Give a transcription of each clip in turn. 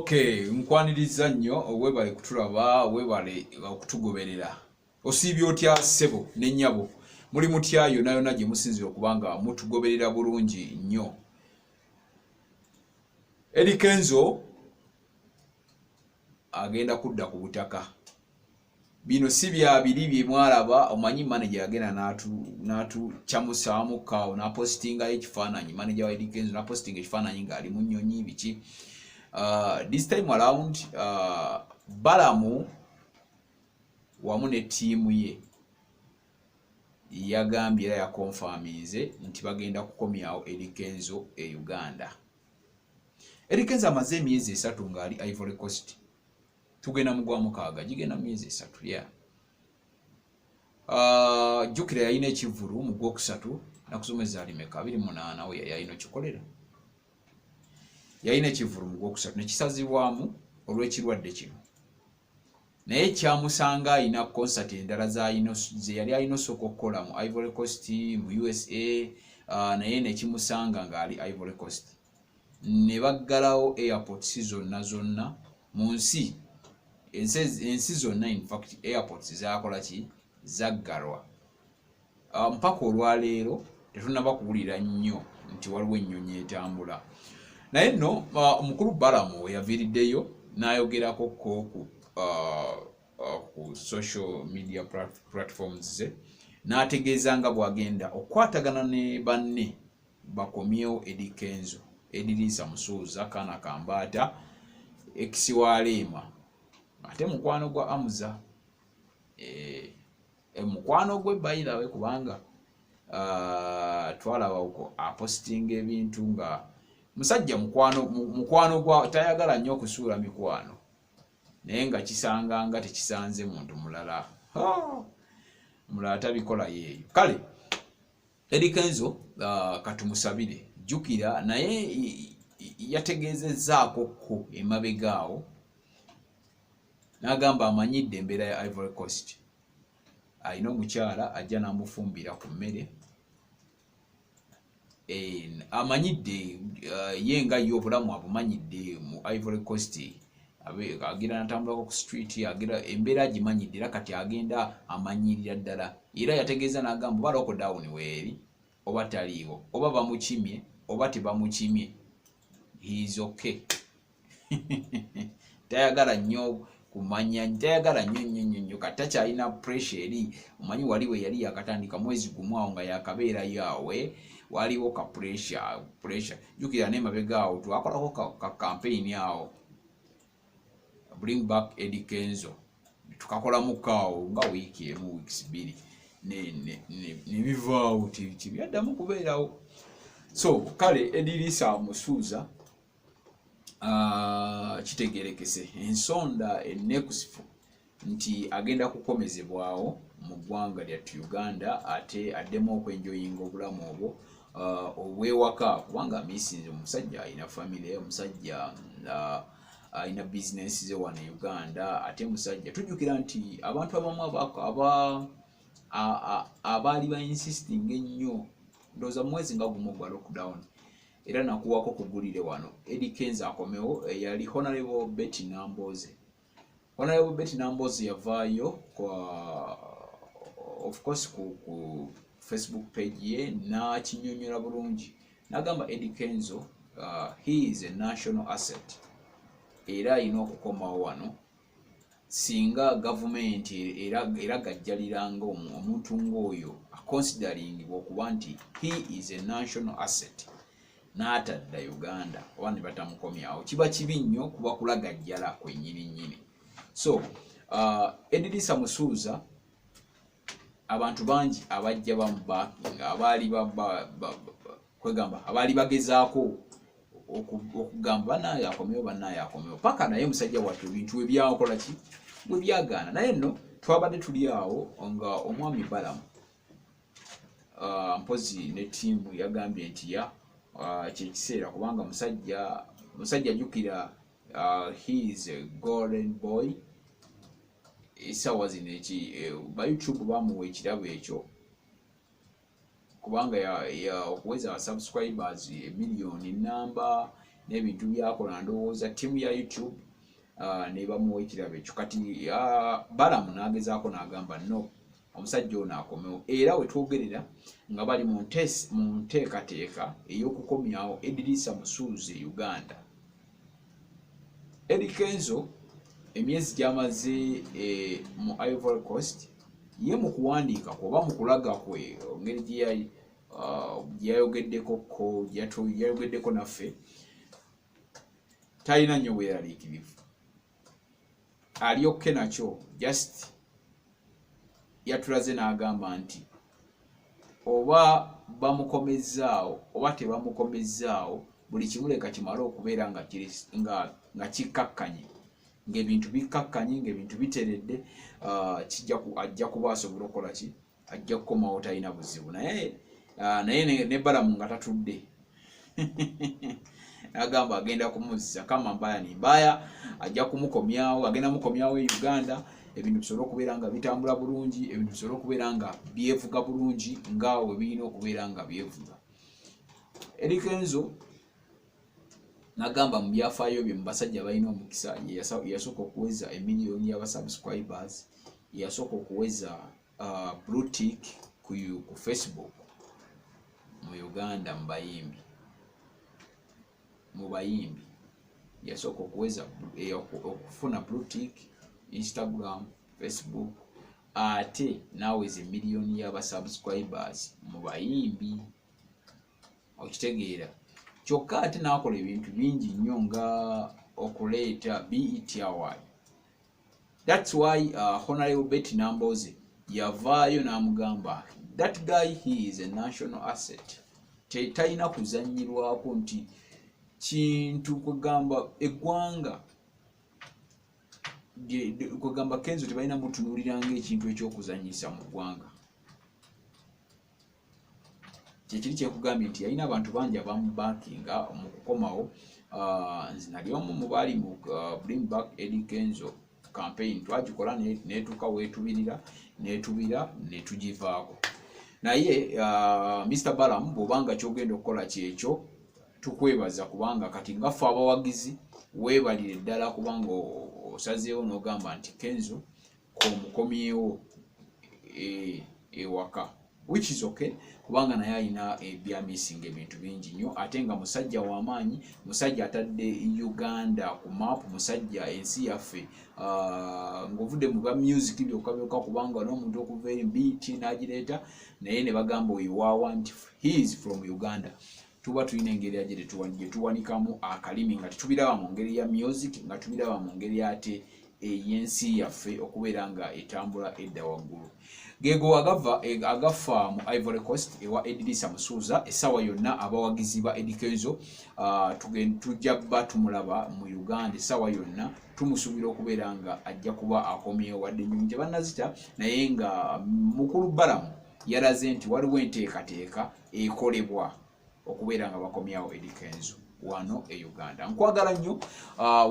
Okay, nkwaniriza nnyo webale kutulaba, webale okutugoberera. Osibye otya ssebo n'ennyabo. Muli mutya yonna yonna gye musinzira okubanga mutugoberera bulungi nnyo. Eddy Kenzo agenda kudda ku butaka. Bino si bya biri bye mwalaba, omanyi manager agenda natu chamusaamu kawo na postinga ekifaananyi, manager wa Eddy Kenzo na postinga ekifaananyi ng'ali mu nnyonyi biki. This time around Balam wamu ne tiimu ye yagambye era yakonfirmize nti bagenda kukomyawo Eddy Kenzo e Uganda. Eddy Kenzo amaze emyezi 3 ng'ali Ivory Coast. Tugenda mugwa mukaaga gigenda myezi 3 ya. Jukira yayina ekivulu mu Gwokusatu nakusomeza alimeka 28 we yayina kikolera. Yayina ekivulu mu Gwokusatu nekisazibwamu olw'ekirwadde kino. Naye kyamusanga ayina concert endala ze yali ayina okukola mu Ivory Coast, mu USA, naye nekimusanga ng'ali Ivory Coast. Ne baggalawo airports zonna mu nsi. Ensi zonna in fact airports zakola ki zaggalwa. Mpaka olwaleero tetunnaba kuwulira nnyo nti waliwo ennyonyi etambula. Naye nno omukulu Balam yaviiriddeyo n'ayogerako ku social media platforms ze n'ategeeza nga bw'agenda okwatagana ne banne bakomyewo Eddy Kenzo, Eddy Musuuza, Kaana Kambaata, Ekiwaleema, ate mukwano gwa Amuza. Mukwano gwe bayilawe kubanga twalaba uko apostinga ebintu nga musajja mukwano gwa tayagala nnyo okusuula mikwano, naye nga kisanga nga tekisanze muntu mulala. Mulala tabikola yeeyo. Kale Eddy Kenzo katumusabire, jukira naye yategeezezzaako ko emabegaawo n'agamba amanyidde embeera ya Ivory Coast. Ayina omukyala ajja n'amufumbira ku mmere. Amanyidde ye nga ye obulamu abumanyidde mu Ivory Coast. Agira natambulako ku street, agira embeera agimanyidde era kati agenda amanyirira ddala. Era yategeeza n'agamba oba lockdown weeri oba taliiwo, oba bamukimye oba tebamukimye, he is okay. Tayagala nnyo kumanya, tayagala nnyo kati takyalina pressure eri. Omanyi wali we yali yakatandika mwezi gumu awo nga yakabeera yawe, waliwo ka pressure. Jukira n'emabegaawo twakolako ka campaign awo, bring back Eddy Kenzo, tukakolamu kaawo nga wiiki emu, weeks 2 ne bivaawo tibyaddamu kubeerawo. So kale Eddy Musuuza kitegerekese ensonda ennekusifu nti agenda kukomezebwawo mu ggwanga lyattu Uganda, ate addemu okwenjoyinga obulamu obwo obwewaka kubanga misinze omusajja alina family, omusajja alina business ze wano Uganda, ate musajja tujjukira nti abantu abamu abaali ba insisting ennyo ndowooza mwezi nga gumu gwa lockdown era nakuwako kugulire wano Eddy Kenzo akomewo, yali Honorable Betty Namboze. Honorable Betty Namboze yavaayo of course ku Facebook page ye n'akinyonyola bulungi n'agamba Eddy Kenzo he is a national asset era alina okukomawo wano singa government era gajjaliranga omuntu ng'oyo consideringibwa okuba nti he is a national asset n'atadda Uganda oba ne batamukomyawo, kiba kibi nnyo kuba kulagajjala kwennyini. So Eddy Musuuza abantu bangi abajja bamubakinga abaali bagezaako okugamba bannaayo akomyewo paka naye musajja wattu ebintu ebyakola ki bwe byagaana. Naye nno twabadde tuli awo nga omwami Balam mpozi ne ttiimu yagambye nti kyekiseera kubanga musajja jukira he is a golden boy. Essaawa zino ba YouTube bamuwa ekirabo ekyo kubanga okuweza subscribers 1 million namba n'ebintu byakola ndowooza ttiimu ya YouTube ne bamuwa ekirabo ekyo. Kati Balam n'agezaako n'agamba no, omusajja ono akomewo. Era we twogerera nga bali mu nteekateeka ey'okukomyawo Eddy Musuuze Uganda. Eddy Kenzo emyezi gy'amaze mu Ivory Coast, ye mu kuwandiika oba mu kulaga kwe ngeri gye yayogeddeko naffe, talina nnyo bweraliikirivu. Ali okke nakyo, just yatulaze n'agamba nti oba bamukomezzaawo oba tebamukomezzaawo, buli kimu leka kimale okubeera nga kikkakkanye, ng'ebintu bikkakkanye, ng'ebintu biteredde, ajja kuba asobola okukola ki, ajja kukomawo talina buzibu. Naye ne Balamu nga tatudde agamba agenda kumuzza kama mbaya ni mbaya, ajja kumukomyawo, agenda mukomyawo e Uganda, ebintu bisobola okubeera nga bitambula bulungi, ebintu bisobola okubeera nga byevuga bulungi ngaawe birina okubeera nga byevuga. Eddy Kenzo n'agamba mu byafaayo bye mu basajja balina omukisa, yasooka okuweza emiliyoni y'abasubscribers, yasooka okuweza blue tick ku Facebook mu Uganda mu bayimbi yasooka okuweza okufuna blue tick Instagram, Facebook, ate naweza emiliyoni y'abasubscribers mu bayimbi. Okitegeera kyokka ate n'akola ebintu bingi nnyo nga okuleeta BET Award. That's why Honorable Betty Namboze yavaayo n'amugamba that guy, he is a national asset. Talina kuzanyirwako nti kintu kugamba eggwanga kugamba Kenzo tebalina mutunuulira ng'ekintu ekyokuzanyisa mu ggwanga. Kyekiri kyekugambye nti yalina abantu bangi abamubankinga mu kukomawo. Nze nali omu mu baali mu Bring Back Eddy Kenzo campaign, twagikola netuuka weetubirira netugivaako. Naye Mr. Balam, bw'obanga kyogenda okukola kyekyo, tukwebaza kubanga kati nga ffe abawagizi weebalire ddala kubanga osazeewo n'ogamba nti Kenzo mukomyewo ewaka, which is okay kubanga naye alina ebyamisinga ebintu bingi nnyo, ate nga musajja w'amaanyi, musajja atadde Uganda ku map, musajja ensi yaffe ng'ovudde mu bwa music byokka kubanga n'omuntu okuva eri BET n'agireeta, naye ne bagamba oyo waawa nti he is from Uganda. Tuba tulina engeri gye tuwanikamu akalimi nga tetubiraba mu ngeri ya music, nga tubiraba mu ngeri ate ey'ensi yaffe okubeera nga etambula edda waggulu. Geego agafa mu Ivory Coast ewa Eddy Musuuza, essaawa yonna abawagizi ba Eddy Kenzo tujja bba tumulaba mu Uganda essaawa yonna, tumusuubira okubeera nga ajja kuba akomyewo wadde ennyonyi tebannazita, naye nga mukulu Balamu yalaze nti waliwo enteekateeka ekolebwa okubeera nga bakomyawo Eddy Kenzo wano e Uganda. Nkwagala nnyo,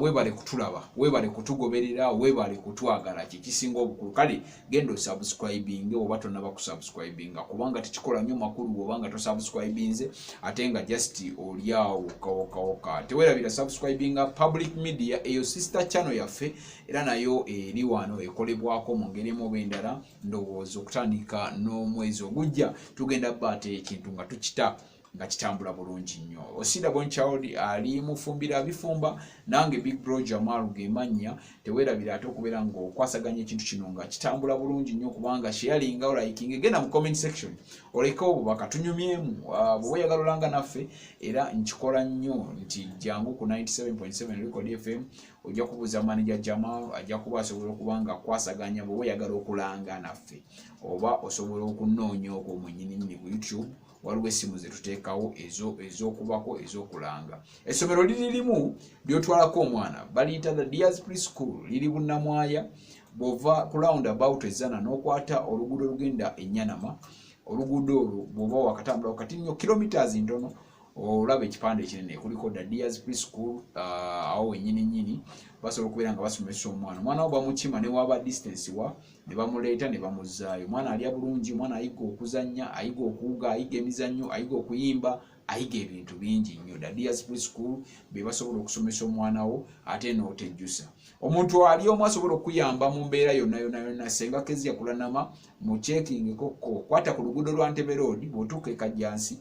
weebale kutulaba, weebale kutugoberera, weebale kutwagala, kikisinga obukulu. Kale genda osubscribinge oba tonnaba kusubscribinga kubanga tekikola nnyo makulu bw'obanga tosubscribinze ate nga just oliawo kawokawoka. Teweerabira subscribinga public media, eyo sister channel yaffe era nayo eri wano ekolebwako mu ngeri emu oba endala. Ndowooza okutandika n'omwezi ogujja tugenda bba ate ekintu nga tukita nga kitambula bulungi nnyo. Osida Bonchild ali mufumbira bifumba, nange Big Bro Jamal Gemanya. Teweerabira ate okubeera nga okwasaganya ekintu kino nga kitambula bulungi nnyo kubanga sharing or liking, genda mu comment section oleka obubaka tunyumyemu bw'oyagala olanga naffe, era nkikola nnyo nti jangu ku 97.7 Record FM ojja kubuuza manager Jamal, ajja kuba asobola okubanga kwasaganya bw'oyagala okulanga naffe, oba osobola okunoonya okwo mwennyini ku YouTube. Waliwo essimu ze tuteekawo ez'okubako ez'okulanga. Essomero liri limu lyotwalako omwana baliyita the Diaz Preschool, liri Bunnamwaya. Bw'ova ku roundabout ezana n'okwata oluguudo olugenda e Nyanama, oluguudo olwo bw'oba wakatambula wakati nnyo kilometers ntono olaba ekipande kinene kuliko Dadia's Preschool awo nyini basobola okubeera nga basomesa omwana wo bamukima ne waba distance wa ne bamuleeta ne bamuzaayo. Omwana alya bulungi, omwana ayiga okuzannya, ayiga okuwuga, ayiga emizannyo, ayiga okuyimba, ayiga ebintu bingi nnyo. Dadia's Preschool be basobola okusomesa omwana wo ate n'otejjusa. Omuntu ali omu asobola okuyamba mu mbeera yonna senga Kezia kulanama mu checking kokko kwata ku luguudo lwa Ntebe Road bw'otuuka e Kajjansi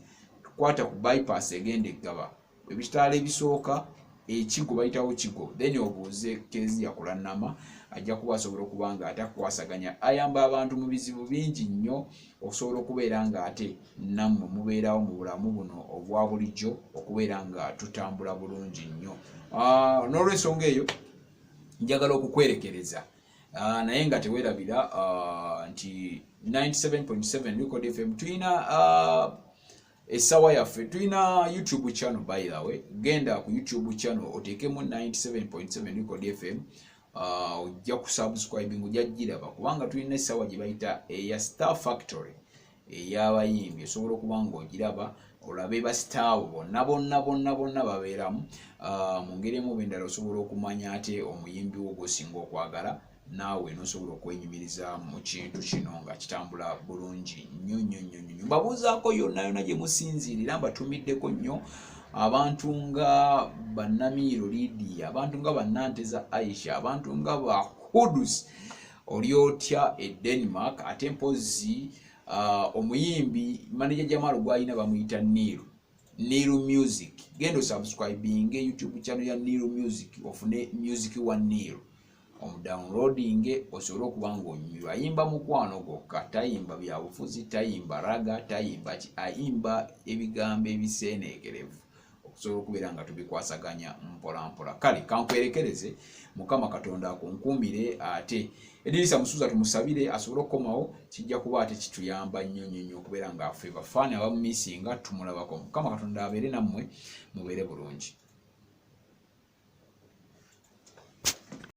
kwata ku bypass egenda Eggaba ebitaala ebisooka ekigo bayitawo kigo then obuuze Kezia kulanama ajja kuba asobola okuba nga atakwasaganya ayamba abantu mu bizibu bingi nnyo okusobola okubeera nga ate nammwe mubeerawo mu bulamu buno obwa bulijjo okubeera nga tutambula bulungi nnyo. N'olw'ensonga eyo njagala okukwerekereza naye nga tewerabira nti 97.7 Record FM tulina esawa yaffe, tulina YouTube channel by the way. Genda ku YouTube channel oteekemu 97.7 Record FM ojja kusubscribing ojja giraba kubanga tulina esawa gye bayita eya Star Factory ey'abayimbi osobola okuba nga ogiraba olabe ba star bonna babeeramu mu ngeri emu bendala osobola okumanya ate omuyimbi wo gwosinga okwagala naawe n'osobola okwenyumiriza mu kintu kino nga kitambula bulungi nnyo. Mbabuuzaako yonna gye musinziirira mbatumiddeko nnyo abantu nga Bannamiiro Lydia, abantu nga Bannanteza Aisha, abantu nga ba Hudus oli otya e Denmark ate mpozi omuyimbi manager Jamal gwalina bamuyita Niru Music. Genda subscribing YouTube channel ya Niru Music ofune music wa Niru omudownloading osobola okuba ng'onyumirwa. Ayimba mukwano gwokka, tayimba byabufuzi, tayimba raga, tayimba ayimba ebigambo ebiseeneekerevu okusobola okubeera nga tubikwasaganya mpola. Kale kankwerekereze Mukama Katonda akunkuumire ate Edirisa Musuza tumusabire asobole okukomawo kijja kuba ate kituyamba nnyo okubeera nga ffe bafaani abamumisinga tumulabako. Mukama Katonda abeere nammwe mubeere bulungi.